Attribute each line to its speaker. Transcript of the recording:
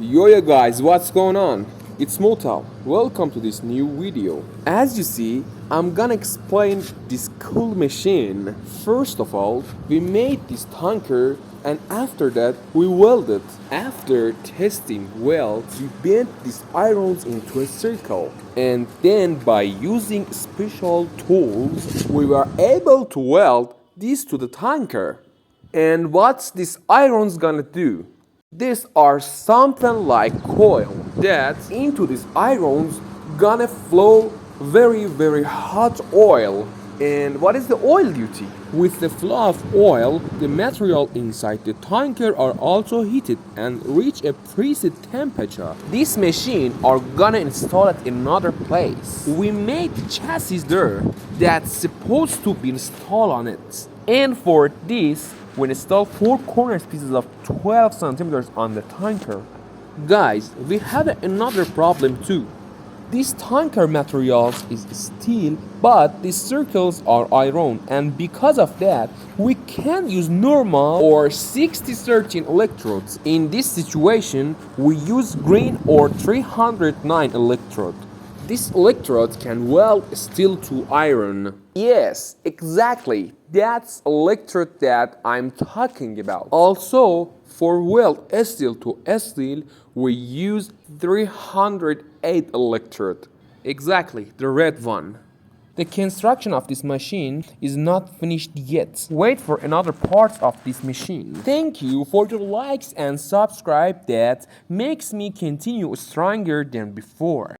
Speaker 1: Yo guys, what's going on? It's Motal. Welcome to this new video. As you see, I'm gonna explain this cool machine. First of all, we made this tanker and after that we welded. After testing welds, we bent these irons into a circle. And then by using special tools, we were able to weld this to the tanker. And what's this irons gonna do? These are something like coil that into these irons gonna flow very hot oil. And what is the oil duty? With the flow of oil, the material inside the tanker are also heated and reach a preset temperature. This machine are gonna install it in another place. We made chassis there that's supposed to be installed on it. And for this, we install 4 corner pieces of 12 centimeters on the tanker. Guys, we have another problem too. This tanker materials is steel, but the circles are iron, and because of that, we can't use normal or 60-13 electrodes. In this situation, we use green or 309 electrode. This electrode can weld steel to iron. Yes, exactly. That's electrode that I'm talking about. Also, for weld steel to steel, we use 308 electrode. Exactly, the red one. The construction of this machine is not finished yet. Wait for another parts of this machine. Thank you for your likes and subscribe that makes me continue stronger than before.